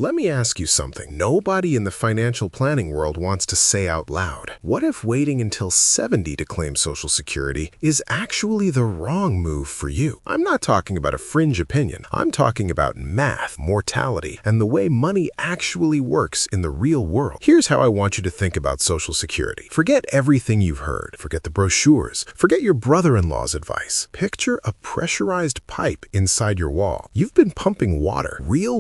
Let me ask you something nobody in the financial planning world wants to say out loud. What if waiting until 70 to claim Social Security is actually the wrong move for you? I'm not talking about a fringe opinion. I'm talking about math, mortality, and the way money actually works in the real world. Here's how I want you to think about Social Security. Forget everything you've heard. Forget the brochures. Forget your brother-in-law's advice. Picture a pressurized pipe inside your wall. You've been pumping water, real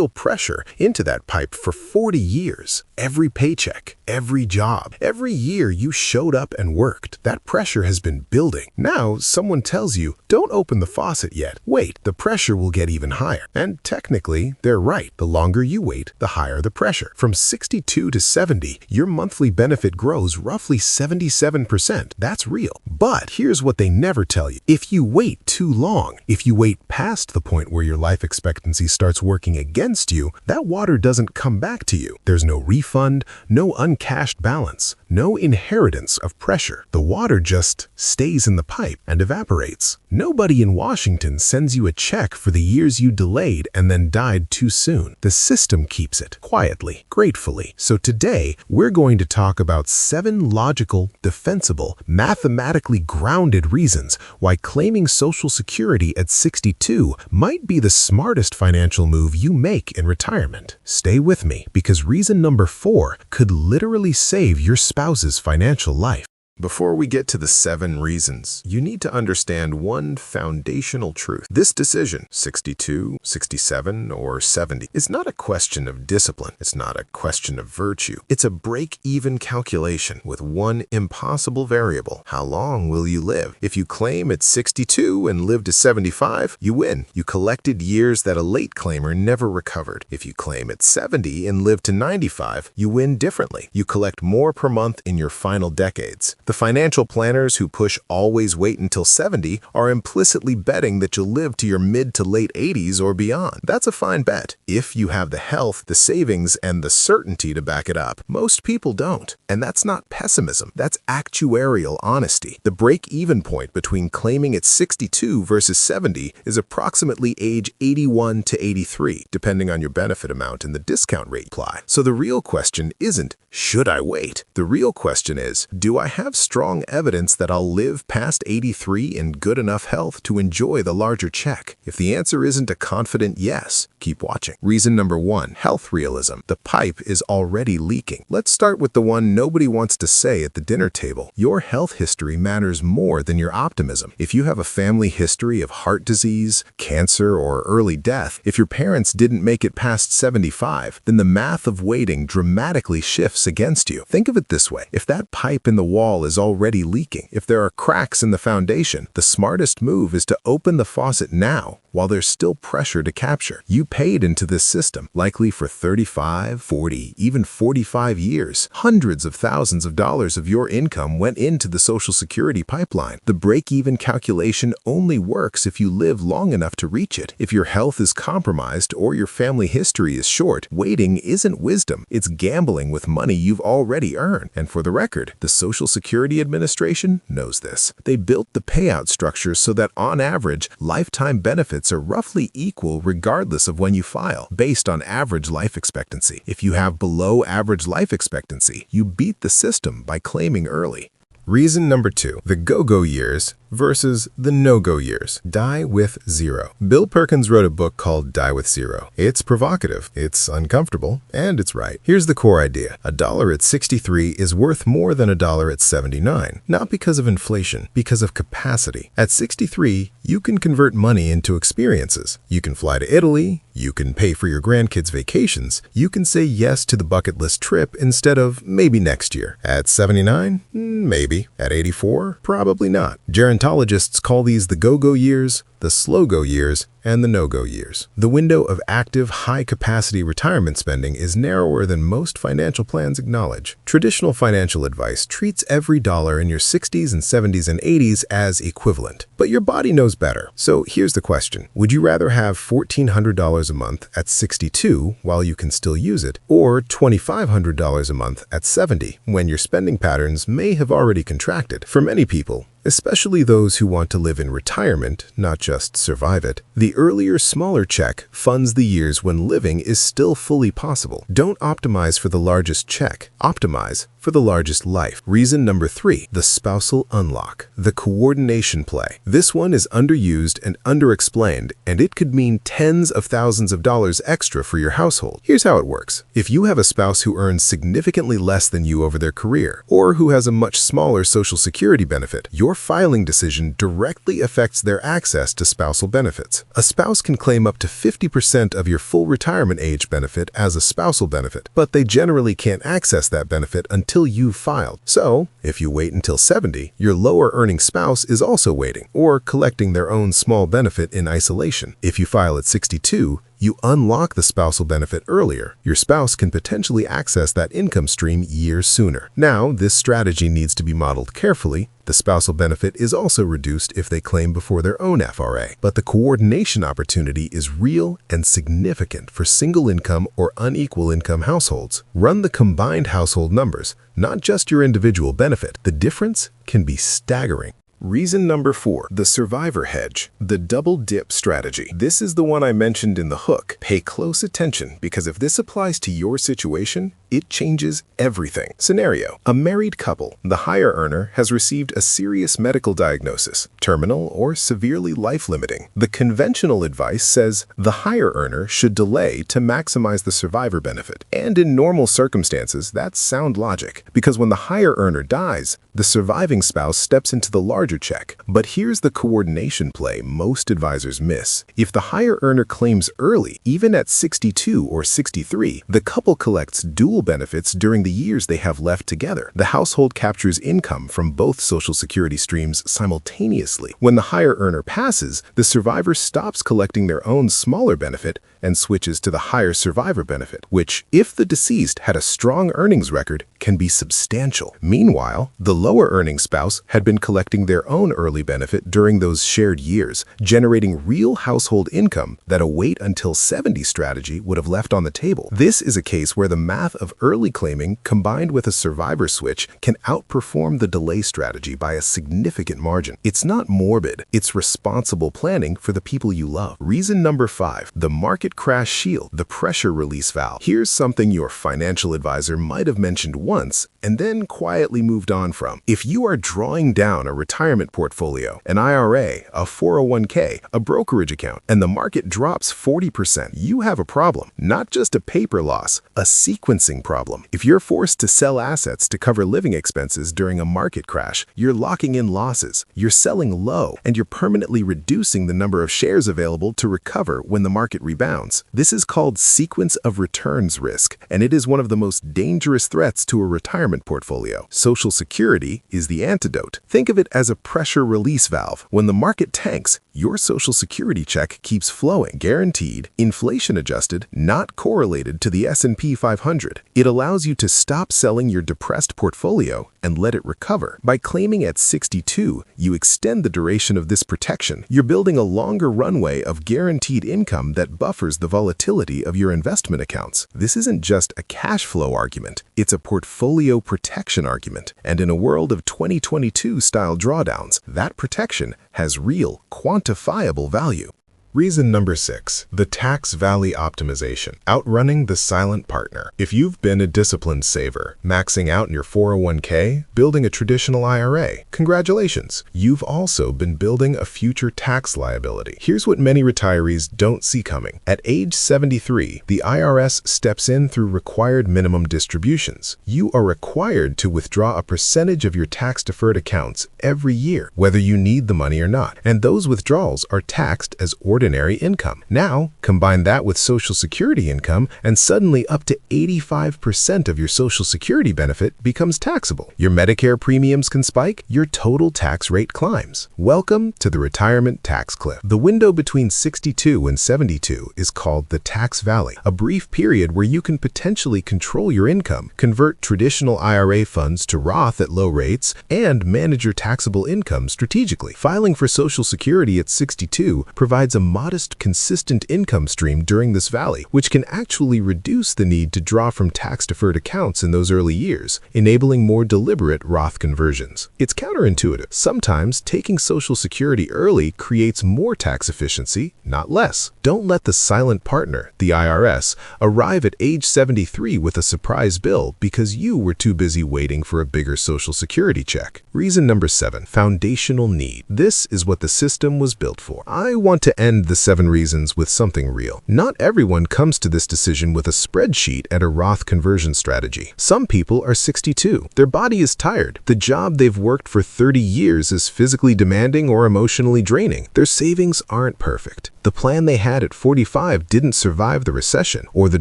pressure into that pipe for 40 years. Every paycheck, every job, every year you showed up and worked. That pressure has been building. Now someone tells you, don't open the faucet yet. Wait, the pressure will get even higher. And technically, they're right. The longer you wait, the higher the pressure. From 62 to 70, your monthly benefit grows roughly 77%. That's real. But here's what they never tell you. If you wait too long, if you wait past the point where your life expectancy starts working against you, that water doesn't come back to you. There's no refund, no uncashed balance, no inheritance of pressure. The water just stays in the pipe and evaporates. Nobody in Washington sends you a check for the years you delayed and then died too soon. The system keeps it quietly, gratefully. So today, we're going to talk about 7 logical, defensible, mathematically grounded reasons why claiming Social Security at 62 might be the smartest financial move you make in retirement. Stay with me, because reason number 4 could literally save your spouse's financial life. Before we get to the 7 reasons, you need to understand one foundational truth. This decision, 62, 67, or 70, is not a question of discipline. It's not a question of virtue. It's a break-even calculation with one impossible variable. How long will you live? If you claim at 62 and live to 75, you win. You collected years that a late claimer never recovered. If you claim at 70 and live to 95, you win differently. You collect more per month in your final decades. The financial planners who push always wait until 70 are implicitly betting that you'll live to your mid to late 80s or beyond. That's a fine bet, if you have the health, the savings, and the certainty to back it up. Most people don't. And that's not pessimism. That's actuarial honesty. The break-even point between claiming at 62 versus 70 is approximately age 81 to 83, depending on your benefit amount and the discount rate apply. So the real question isn't, should I wait? The real question is, do I have strong evidence that I'll live past 83 in good enough health to enjoy the larger check? If the answer isn't a confident yes, keep watching. Reason number 1, health realism. The pipe is already leaking. Let's start with the one nobody wants to say at the dinner table. Your health history matters more than your optimism. If you have a family history of heart disease, cancer, or early death, if your parents didn't make it past 75, then the math of waiting dramatically shifts against you. Think of it this way. If that pipe in the wall is already leaking, if there are cracks in the foundation, the smartest move is to open the faucet now while there's still pressure to capture. You paid into this system, likely for 35, 40, even 45 years. Hundreds of thousands of dollars of your income went into the Social Security pipeline. The break-even calculation only works if you live long enough to reach it. If your health is compromised or your family history is short, waiting isn't wisdom. It's gambling with money you've already earned. And for the record, the Social Security Administration knows this. They built the payout structure so that on average, lifetime benefits are roughly equal regardless of when you file, based on average life expectancy. If you have below average life expectancy, you beat the system by claiming early. Reason number 2, the go-go years versus the no-go years. Die with zero. Bill Perkins wrote a book called Die with Zero. It's provocative, it's uncomfortable, and it's right. Here's the core idea. $1 at 63 is worth more than $1 at 79, not because of inflation, because of capacity. At 63, you can convert money into experiences. You can fly to Italy, you can pay for your grandkids' vacations, you can say yes to the bucket list trip instead of maybe next year. At 79, maybe. At 84, probably not. Gerontologists call these the go-go years, the slow-go years, and the no-go years. The window of active, high-capacity retirement spending is narrower than most financial plans acknowledge. Traditional financial advice treats every dollar in your 60s and 70s and 80s as equivalent. But your body knows better. So here's the question. Would you rather have $1,400 a month at 62 while you can still use it, or $2,500 a month at 70 when your spending patterns may have already contracted? For many people, especially those who want to live in retirement, not just survive it. The earlier, smaller check funds the years when living is still fully possible. Don't optimize for the largest check. Optimize for the largest life. Reason number 3, the spousal unlock, the coordination play. This one is underused and underexplained, and it could mean tens of thousands of dollars extra for your household. Here's how it works. If you have a spouse who earns significantly less than you over their career, or who has a much smaller Social Security benefit, your filing decision directly affects their access to spousal benefits. A spouse can claim up to 50% of your full retirement age benefit as a spousal benefit, but they generally can't access that benefit until you've filed. So, if you wait until 70, your lower earning spouse is also waiting, or collecting their own small benefit in isolation. If you file at 62, you unlock the spousal benefit earlier. Your spouse can potentially access that income stream years sooner. Now, this strategy needs to be modeled carefully. The spousal benefit is also reduced if they claim before their own FRA, but the coordination opportunity is real and significant for single income or unequal income households. Run the combined household numbers, not just your individual benefit. The difference can be staggering. Reason number 4, the survivor hedge, the double dip strategy. This is the one I mentioned in the hook. Pay close attention, because if this applies to your situation, it changes everything. Scenario: a married couple. The higher earner has received a serious medical diagnosis, terminal or severely life-limiting. The conventional advice says the higher earner should delay to maximize the survivor benefit. And in normal circumstances, that's sound logic, because when the higher earner dies, the surviving spouse steps into the larger check. But here's the coordination play most advisors miss. If the higher earner claims early, even at 62 or 63, the couple collects dual benefits during the years they have left together. The household captures income from both Social Security streams simultaneously. When the higher earner passes, the survivor stops collecting their own smaller benefit and switches to the higher survivor benefit, which, if the deceased had a strong earnings record, can be substantial. Meanwhile, the lower earning spouse had been collecting their own early benefit during those shared years, generating real household income that a wait until 70 strategy would have left on the table. This is a case where the math of early claiming combined with a survivor switch can outperform the delay strategy by a significant margin. It's not morbid, it's responsible planning for the people you love. Reason number 5, the market crash shield, the pressure release valve. Here's something your financial advisor might have mentioned once and then quietly moved on from. If you are drawing down a retirement portfolio, an IRA, a 401k, a brokerage account, and the market drops 40%, you have a problem. Not just a paper loss, a sequencing problem. If you're forced to sell assets to cover living expenses during a market crash, you're locking in losses, you're selling low, and you're permanently reducing the number of shares available to recover when the market rebounds. This is called sequence of returns risk, and it is one of the most dangerous threats to a retirement portfolio. Social Security is the antidote. Think of it as a pressure release valve. When the market tanks, your Social Security check keeps flowing, guaranteed, inflation adjusted, not correlated to the S&P 500. It allows you to stop selling your depressed portfolio and let it recover. By claiming at 62, you extend the duration of this protection. You're building a longer runway of guaranteed income that buffers the volatility of your investment accounts. This isn't just a cash flow argument, it's a portfolio protection argument. And in a world of 2022-style drawdowns, that protection has real, quantifiable value. Reason number 6, the tax valley optimization, outrunning the silent partner. If you've been a disciplined saver, maxing out in your 401k, building a traditional IRA, congratulations. You've also been building a future tax liability. Here's what many retirees don't see coming. At age 73, the IRS steps in through required minimum distributions. You are required to withdraw a percentage of your tax-deferred accounts every year, whether you need the money or not, and those withdrawals are taxed as ordinary income. Now, combine that with Social Security income, and suddenly up to 85% of your Social Security benefit becomes taxable. Your Medicare premiums can spike, your total tax rate climbs. Welcome to the retirement tax cliff. The window between 62 and 72 is called the tax valley, a brief period where you can potentially control your income, convert traditional IRA funds to Roth at low rates, and manage your taxable income strategically. Filing for Social Security at 62 provides a modest, consistent income stream during this valley, which can actually reduce the need to draw from tax-deferred accounts in those early years, enabling more deliberate Roth conversions. It's counterintuitive. Sometimes taking Social Security early creates more tax efficiency, not less. Don't let the silent partner, the IRS, arrive at age 73 with a surprise bill because you were too busy waiting for a bigger Social Security check. Reason number 7, foundational need. This is what the system was built for. I want to end the 7 reasons with something real. Not everyone comes to this decision with a spreadsheet and a Roth conversion strategy. Some people are 62. Their body is tired. The job they've worked for 30 years is physically demanding or emotionally draining. Their savings aren't perfect. The plan they had at 45 didn't survive the recession, or the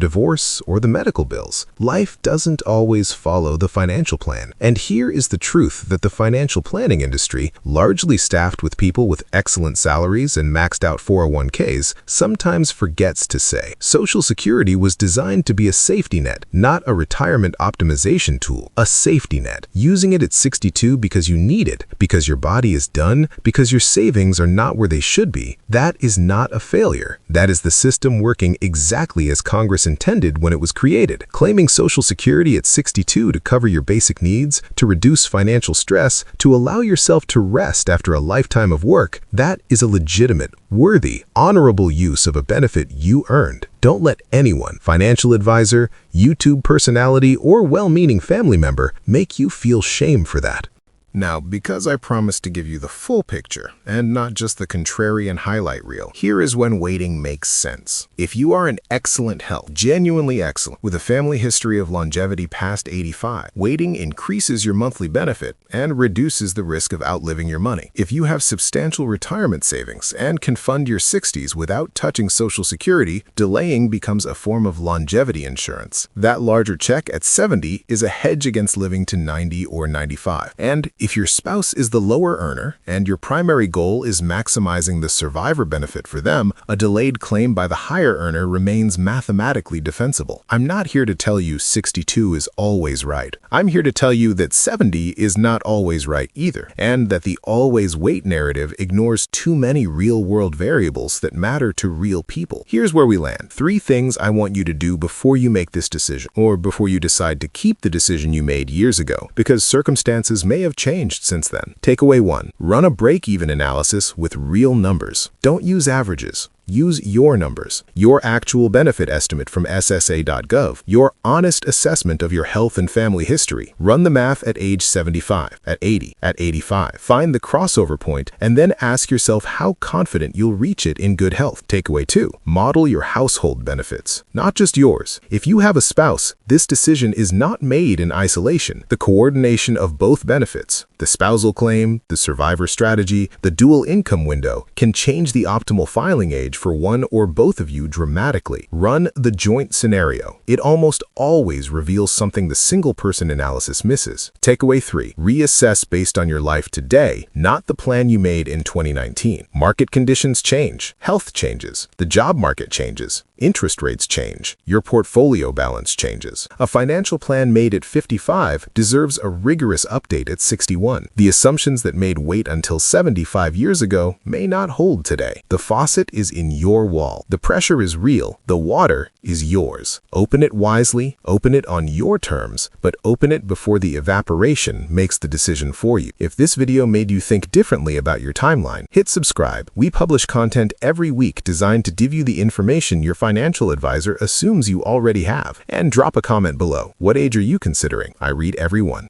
divorce, or the medical bills. Life doesn't always follow the financial plan. And here is the truth that the financial planning industry, largely staffed with people with excellent salaries and maxed out 401ks, sometimes forgets to say. Social Security was designed to be a safety net, not a retirement optimization tool. A safety net. Using it at 62 because you need it, because your body is done, because your savings are not where they should be, that is not a failure. That is the system working exactly as Congress intended when it was created. Claiming Social Security at 62 to cover your basic needs, to reduce financial stress, to allow yourself to rest after a lifetime of work, that is a legitimate, worthy, honorable use of a benefit you earned. Don't let anyone, financial advisor, YouTube personality, or well-meaning family member make you feel shame for that. Now, because I promised to give you the full picture, and not just the contrarian highlight reel, here is when waiting makes sense. If you are in excellent health, genuinely excellent, with a family history of longevity past 85, waiting increases your monthly benefit and reduces the risk of outliving your money. If you have substantial retirement savings and can fund your 60s without touching Social Security, delaying becomes a form of longevity insurance. That larger check at 70 is a hedge against living to 90 or 95. And if your spouse is the lower earner and your primary goal is maximizing the survivor benefit for them, a delayed claim by the higher earner remains mathematically defensible. I'm not here to tell you 62 is always right. I'm here to tell you that 70 is not always right either, and that the always wait narrative ignores too many real-world variables that matter to real people. Here's where we land. 3 things I want you to do before you make this decision, or before you decide to keep the decision you made years ago, because circumstances may have changed since then. Takeaway 1. Run a break-even analysis with real numbers. Don't use averages. Use your numbers, your actual benefit estimate from SSA.gov, your honest assessment of your health and family history. Run the math at age 75, at 80, at 85. Find the crossover point and then ask yourself how confident you'll reach it in good health. Takeaway 2. Model your household benefits, not just yours. If you have a spouse, this decision is not made in isolation. The coordination of both benefits, the spousal claim, the survivor strategy, the dual income window, can change the optimal filing age for one or both of you dramatically. Run the joint scenario. It almost always reveals something the single-person analysis misses. Takeaway 3. Reassess based on your life today, not the plan you made in 2019. Market conditions change. Health changes. The job market changes. Interest rates change. Your portfolio balance changes. A financial plan made at 55 deserves a rigorous update at 61. The assumptions that made wait until 75 years ago may not hold today. The faucet is in your wall. The pressure is real. The water is yours. Open it wisely, open it on your terms, but open it before the evaporation makes the decision for you. If this video made you think differently about your timeline, hit subscribe. We publish content every week designed to give you the information your financial advisor assumes you already have. And drop a comment below. What age are you considering? I read every one.